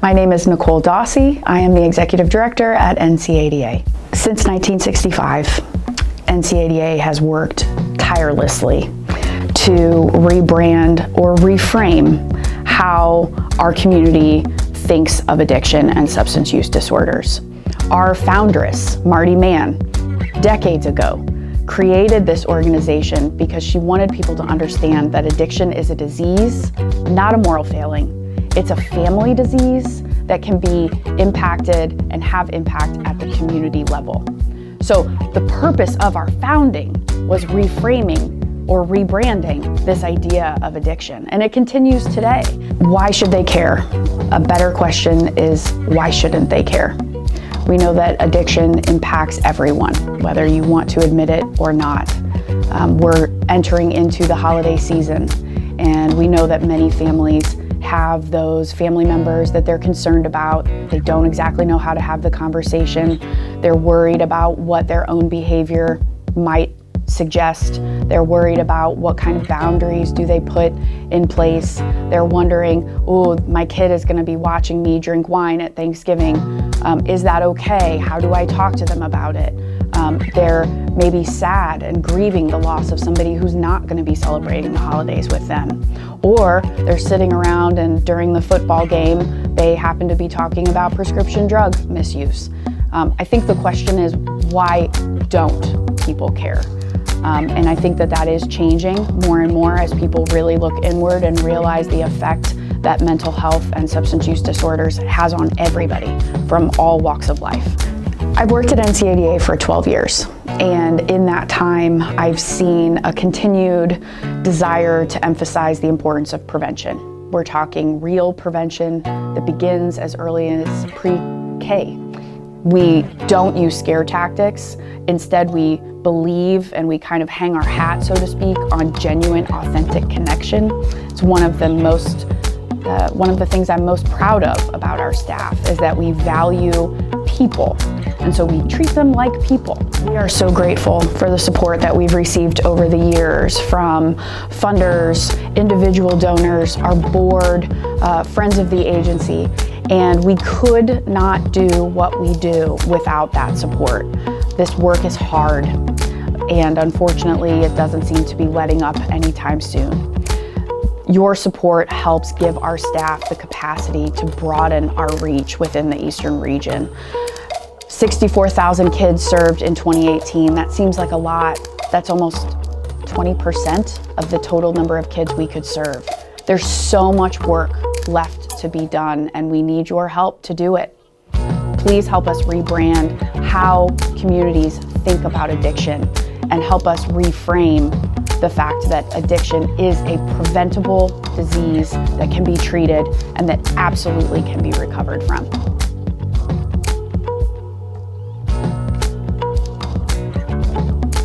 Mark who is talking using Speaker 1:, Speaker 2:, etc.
Speaker 1: My name is Nicole Dawsey. I am the Executive Director at NCADA. Since 1965, NCADA has worked tirelessly to rebrand or reframe how our community thinks of addiction and substance use disorders. Our foundress, Marty Mann, decades ago, created this organization because she wanted people to understand that addiction is a disease, not a moral failing. It's a family disease that can be impacted and have impact at the community level. So the purpose of our founding was reframing or rebranding this idea of addiction, and it continues today. Why should they care? A better question is, why shouldn't they care? We know that addiction impacts everyone, whether you want to admit it or not. We're entering into the holiday season, and we know that many families have those family members that they're concerned about. They don't exactly know how to have the conversation. They're worried about what their own behavior might suggest. They're worried about what kind of boundaries do they put in place. They're wondering, oh, my kid is going to be watching me drink wine at Thanksgiving. Is that okay? How do I talk to them about it? They're maybe sad and grieving the loss of somebody who's not going to be celebrating the holidays with them. Or they're sitting around and during the football game, they happen to be talking about prescription drug misuse. I think the question is, why don't people care? And I think that that is changing more and more as people really look inward and realize the effect that mental health and substance use disorders has on everybody from all walks of life. I've worked at NCADA for 12 years, and in that time, I've seen a continued desire to emphasize the importance of prevention. We're talking real prevention that begins as early as pre-K. We don't use scare tactics. Instead, we believe and we kind of hang our hat, so to speak, on genuine, authentic connection. It's one of the things I'm most proud of about our staff is that we value people. And so we treat them like people. We are so grateful for the support that we've received over the years from funders, individual donors, our board, friends of the agency, and we could not do what we do without that support. This work is hard, and unfortunately, it doesn't seem to be letting up anytime soon. Your support helps give our staff the capacity to broaden our reach within the Eastern region. 64,000 kids served in 2018. That seems like a lot. That's almost 20% of the total number of kids we could serve. There's so much work left to be done, and we need your help to do it. Please help us rebrand how communities think about addiction and help us reframe the fact that addiction is a preventable disease that can be treated and that absolutely can be recovered from.